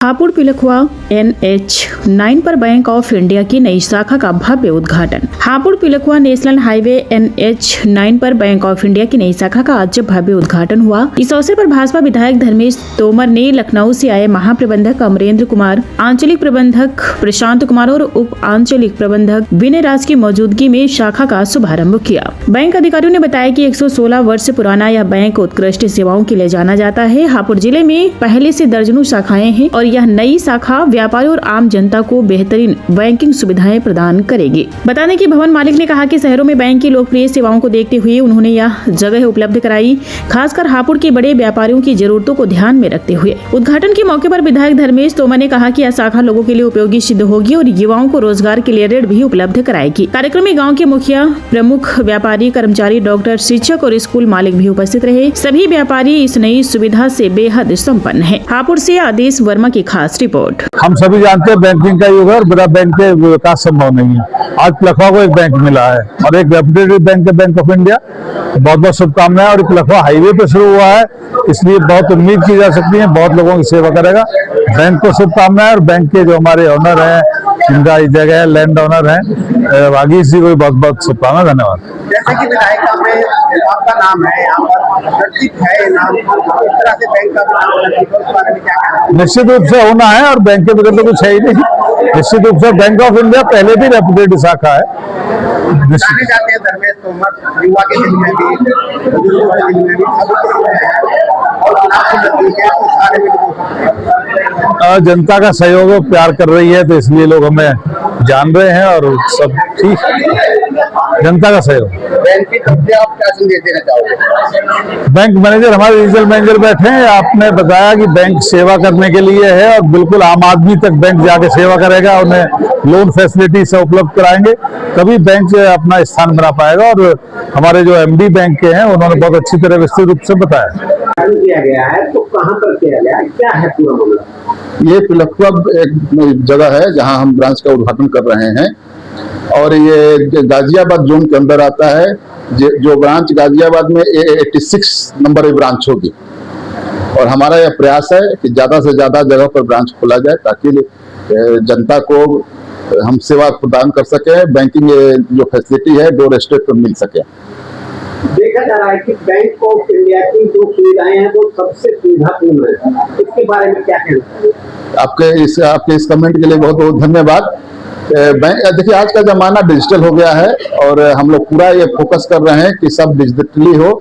Hapur Pilkhuwa NH9 पर bank of India की नई शाखा का भव्य उद्घाटन। Hapur Pilkhuwa national highway NH9 पर बैंक ऑफ इंडिया की नई शाखा का आज भव्य उद्घाटन हुआ। इस अवसर पर भाजपा विधायक धर्मेश तोमर ने लखनऊ से आए महाप्रबंधक अमरेंद्र कुमार, आंचलिक प्रबंधक प्रशांत कुमार और उप आंचलिक प्रबंधक विनय राज की मौजूदगी में शाखा का शुभारंभ किया। बैंक अधिकारियों ने बताया कि 116 वर्ष पुराना यह बैंक उत्कृष्ट सेवाओं के लिए जाना जाता है। हापुड़ जिले में पहले से दर्जनों शाखाएं हैं और यह नई शाखा व्यापारी और आम जनता को बेहतरीन बैंकिंग सुविधाएं प्रदान करेगी। बता दें कि भवन मालिक ने कहा कि शहरों में बैंक की लोकप्रिय सेवाओं को देखते हुए उन्होंने यह जगह उपलब्ध कराई, खासकर हापुड़ के बड़े व्यापारियों की जरूरतों को ध्यान में रखते हुए। उद्घाटन के मौके पर विधायक धर्मेश तोमर ने कहा कि यह शाखा लोगों के लिए उपयोगी सिद्ध होगी और युवाओं को रोजगार के लिए ऋण भी उपलब्ध कराएगी। कार्यक्रम में गाँव के मुखिया, प्रमुख व्यापारी, कर्मचारी, डॉक्टर, शिक्षक और स्कूल मालिक भी उपस्थित रहे। सभी व्यापारी इस नई सुविधा से बेहद संपन्न है। हापुड़ से आदेश वर्मा की खास रिपोर्ट। हम सभी जानते हैं बैंकिंग का युग है और बिना बैंक के विकास संभव नहीं है। आज पिलखुआ को एक बैंक मिला है और एक रेपुटेड बैंक है, बैंक ऑफ इंडिया। बहुत बहुत शुभकामनाएं। और पिलखुआ हाईवे पे शुरू हुआ है, इसलिए बहुत उम्मीद की जा सकती है, बहुत लोगों की सेवा करेगा। बैंक को शुभकामनाएं और बैंक के जो हमारे ओनर है, जिनका इस जगह है, लैंड ओनर है, वागीश जी को बहुत बहुत शुभकामनाएं। धन्यवाद। जैसे कि विधायक में आपका नाम है, यहाँ पर चर्चित है नाम, इस तरह से बैंक का नाम निश्चित रूप से होना है और बैंक के बगैर तो कुछ है ही नहीं। निश्चित रूप से बैंक ऑफ इंडिया पहले भी रेपुटेड शाखा है। जाने जाते हैं धर्मेश तोमर युवा के दिल में भी, बुजुर्गों के दिल में भी, और जनता का सहयोग और प्यार कर रही है, तो इसलिए लोग हमें जान रहे हैं और सब ठीक, जनता का सहयोग। बैंक की तरफ से आप क्या संदेश देना चाहोगे? बैंक मैनेजर, हमारे रीजनल मैनेजर बैठे हैं। आपने बताया कि बैंक सेवा करने के लिए है और बिल्कुल आम आदमी तक बैंक जाके सेवा करेगा, उन्हें लोन फैसिलिटी से उपलब्ध कराएंगे, तभी बैंक अपना स्थान बना पाएगा। और हमारे जो MD बैंक के हैं, उन्होंने बहुत अच्छी तरह विस्तृत रूप से बताया। किया गया है तो कहाँ पर किया गया है, क्या है पूरा मामला? ये पिलखुआ एक जगह है जहां हम ब्रांच का उद्घाटन कर रहे हैं और ये गाजियाबाद जोन के अंदर आता है। जो ब्रांच गाजियाबाद में 86 नंबर ब्रांच होगी और हमारा यह प्रयास है कि ज्यादा से ज्यादा जगह पर ब्रांच खोला जाए ताकि जनता को हम सेवा प्रदान कर सके, बैंकिंग जो फैसिलिटी है डोर स्टेप पर मिल सके। देखा जा रहा है कि बैंक ऑफ इंडिया की जो सुविधाएं हैं वो सबसे सुविधापूर्ण है, इसके बारे में क्या कहना है? आपके इस कमेंट के लिए बहुत बहुत धन्यवाद। देखिए, आज का जमाना डिजिटल हो गया है और हम लोग पूरा ये फोकस कर रहे हैं कि सब डिजिटली हो,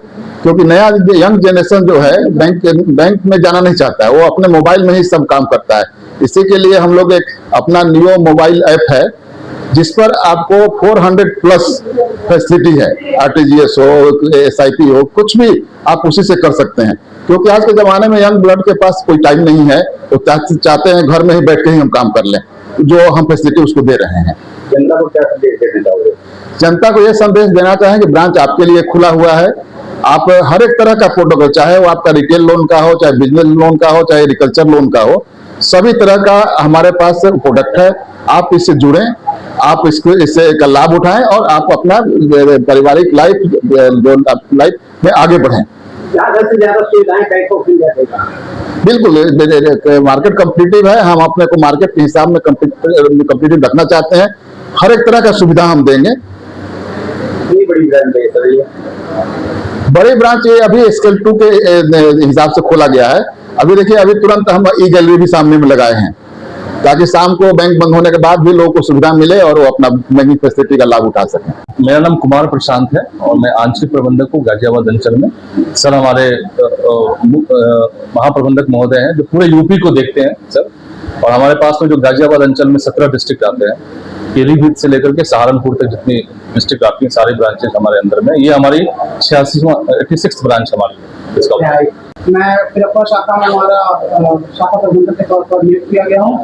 क्योंकि नया यंग जनरेशन जो है बैंक में जाना नहीं चाहता है, वो अपने मोबाइल में ही सब काम करता है। इसी के लिए हम लोग एक अपना नियो मोबाइल ऐप है जिस पर आपको 400 प्लस फैसिलिटी है। RTGS हो, SIP हो, कुछ भी आप उसी से कर सकते हैं, क्योंकि आज के जमाने में यंग ब्लड के पास कोई टाइम नहीं है, तो चाहते हैं घर में ही बैठ के ही हम काम कर लें, जो हम फैसिलिटी उसको दे रहे हैं। जनता को क्या संदेश देना चाहोगे? जनता को यह संदेश देना चाहें कि ब्रांच आपके लिए खुला हुआ है। आप हर एक तरह का प्रोडक्ट, चाहे वो आपका रिटेल लोन का हो, चाहे बिजनेस लोन का हो, चाहे एग्रीकल्चर लोन का हो, सभी तरह का हमारे पास प्रोडक्ट है। आप इससे जुड़ें, आप इससे का लाभ उठाएं और आप अपना पारिवारिक लाइफ में आगे बढ़ें। ज्यादा से ज्यादा सुविधाएं बैंक ऑफ इंडिया देगा। बिल्कुल, मार्केट कम्पिटिटिव है, हम अपने को मार्केट के हिसाब में कम्पिटिटिव रखना चाहते हैं। हर एक तरह का सुविधा हम देंगे। बड़ी ब्रांच है, बड़ी ब्रांच ये अभी स्केल 2 के हिसाब से खोला गया है। अभी देखिए, अभी तुरंत हम ई-गैलरी भी सामने में लगाए हैं ताकि शाम को बैंक बंद होने के बाद भी लोगों को सुविधा मिले और वो अपना बैंकिंग फैसिलिटी का लाभ उठा सकें। मेरा नाम कुमार प्रशांत है और मैं आंचलिक प्रबंधक हूँ गाजियाबाद अंचल में। सर, हमारे महाप्रबंधक महोदय हैं जो पूरे यूपी को देखते हैं सर, और हमारे पास में जो गाजियाबाद अंचल में 17 डिस्ट्रिक्ट आते हैं, पीलीभीत से लेकर के सहारनपुर तक जितनी डिस्ट्रिक्ट आती हैं, सारी ब्रांचेस हमारे अंदर में। ये हमारी 86 ब्रांच हमारी इसका। मैं पिलखुआ शाखा में हमारा शाखा प्रबंधक के तौर पर नियुक्त किया गया हूँ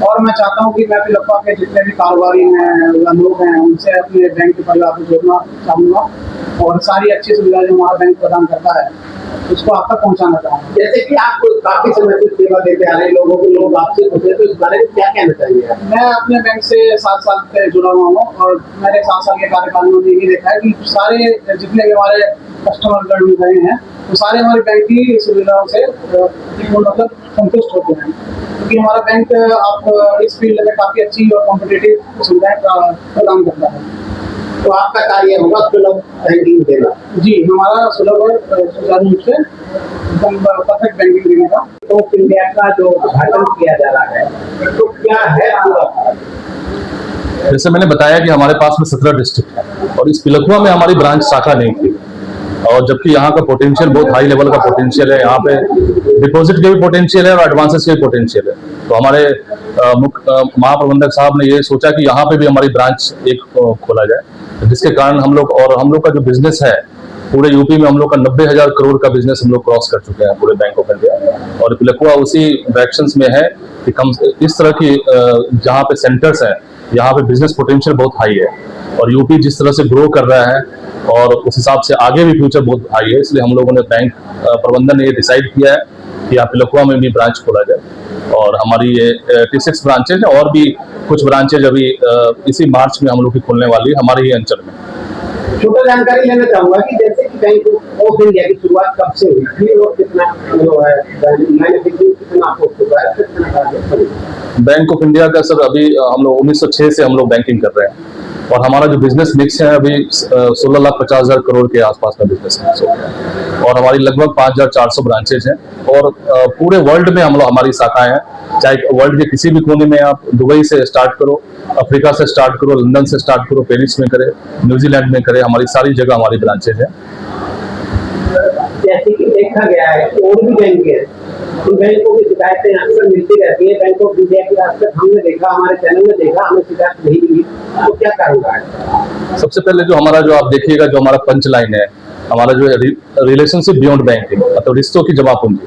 और मैं चाहता हूँ कि मैं पिलखुआ के जितने भी कारोबारी हैं या लोग हैं उनसे अपने बैंक के परिवार को जोड़ना चाहूँगा और सारी अच्छी सुविधाएं जो हमारा बैंक प्रदान करता है उसको आप तक पहुँचाना चाहूँगा। जैसे कि आप काफी समय से सेवा देते आ रहे लोगों को, लोग आपसे पूछते हैं, तो इस बारे में क्या कहना चाहिए? मैं अपने बैंक से 7 साल से जुड़ा हुआ हूँ और मैंने 7 साल के कार्यकाल में यही देखा है कि सारे जितने भी हमारे कस्टमर गण गए हैं तो सारे हमारे बैंक की सुविधाओं से मतलब संतुष्ट होते हैं, क्योंकि हमारा बैंक आप इस फील्ड में काफ़ी अच्छी और कॉम्पिटिटिव सुविधाएं प्रदान करता है। तो आपका कार्य होगा सुलभ बैंकिंग देना। जी, हमारा सुलभ और सुचारू रूप से एकदम परफेक्ट बैंकिंग देने का। ऑफ इंडिया का जो उद्घाटन किया जा रहा है, तो क्या है पूरा? जैसे मैंने बताया कि हमारे पास में 17 डिस्ट्रिक्ट है और इस पिलखुआ में हमारी ब्रांच शाखा नहीं थी, और जबकि यहाँ का पोटेंशियल बहुत हाई लेवल का पोटेंशियल है। यहाँ पे डिपॉजिट के भी पोटेंशियल है और एडवांसेस के भी पोटेंशियल है। तो हमारे महाप्रबंधक साहब ने ये सोचा कि यहाँ पे भी हमारी ब्रांच एक खोला जाए, जिसके कारण हम लोग का जो बिजनेस है पूरे यूपी में हम लोग का 90,000 करोड़ का बिजनेस हम लोग क्रॉस कर चुके हैं पूरे बैंक ऑफ इंडिया, और पिलखुआ उसी डायरेक्शंस में है कि कम इस तरह की जहाँ पे सेंटर्स हैं यहाँ पे बिजनेस पोटेंशियल बहुत हाई है, और यूपी जिस तरह से ग्रो कर रहा है और उस हिसाब से आगे भी फ्यूचर बहुत हाई है, इसलिए हम लोगों ने बैंक प्रबंधन ने ये डिसाइड किया है कि यहाँ पिलखुआ में भी ब्रांच खोला जाए। और हमारी ये 86 ब्रांचेज है और भी कुछ ब्रांचेज अभी इसी मार्च में हम लोग की खुलने वाली है हमारे ही अंचल में। छोटा जानकारी लेना चाहूंगा कि जैसे कि बैंक ऑफ इंडिया की शुरुआत कब से हुई थी और कितना बैंक ऑफ इंडिया का सर अभी हम लोग 1906 से हम लोग बैंकिंग कर रहे हैं, और हमारा जो बिजनेस मिक्स है अभी 16,50,000 करोड़ के आसपास का बिजनेस मिक्स हो गया है, और हमारी लगभग 5,400 ब्रांचेज हैं, और पूरे वर्ल्ड में हम लोग हमारी शाखाएं हैं, चाहे वर्ल्ड के किसी भी कोने में आप दुबई से स्टार्ट करो, अफ्रीका से स्टार्ट करो, लंदन से स्टार्ट करो, पेरिस में करे, न्यूजीलैंड में करे, हमारी सारी जगह हमारी ब्रांचेज हैं। जैसे कि देखा गया है और भी बैंक है, इन बैंकों की शिकायतें अक्सर मिलती रहती है। बैंक ऑफ इंडिया की आज तक हमने देखा, हमारे चैनल में देखा, हमें शिकायत नहीं मिली, तो क्या कारण है? सबसे पहले जो हमारा जो आप देखिएगा जो हमारा पंच लाइन है, हमारा जो रिलेशनशिप बियॉन्ड बैंकिंग, मतलब रिश्तों की जमा पूंजी,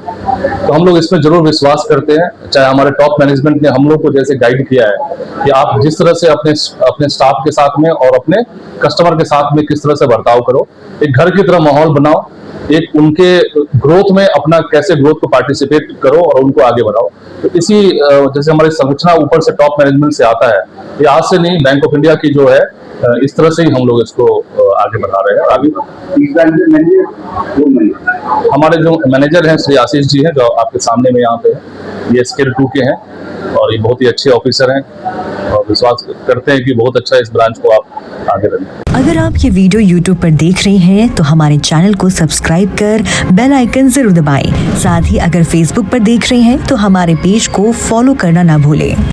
तो हम लोग इसमें जरूर विश्वास करते हैं। चाहे हमारे टॉप मैनेजमेंट ने हम लोग को जैसे गाइड किया है कि आप जिस तरह से अपने स्टाफ के साथ में और अपने कस्टमर के साथ में किस तरह से बर्ताव करो, एक घर की तरह माहौल बनाओ, एक उनके ग्रोथ में अपना कैसे ग्रोथ को पार्टिसिपेट करो और उनको आगे बढ़ाओ। तो इसी जैसे हमारी संरचना ऊपर से टॉप मैनेजमेंट से आता है, ये आज से नहीं, बैंक ऑफ इंडिया की जो है इस तरह से ही हम लोग इसको आगे बढ़ा रहे हैं। आगे हमारे जो मैनेजर हैं श्री आशीष जी हैं, जो आपके सामने में यहाँ पे है, ये स्केल 2 के हैं और ये बहुत ही अच्छे ऑफिसर हैं, और विश्वास करते हैं कि बहुत अच्छा इस ब्रांच को आप आगे बढ़ें। अगर आप ये वीडियो YouTube पर देख रहे हैं तो हमारे चैनल को सब्सक्राइब कर बेल आइकन जरूर दबाएं। साथ ही अगर Facebook पर देख रहे हैं तो हमारे पेज को फॉलो करना ना भूलें।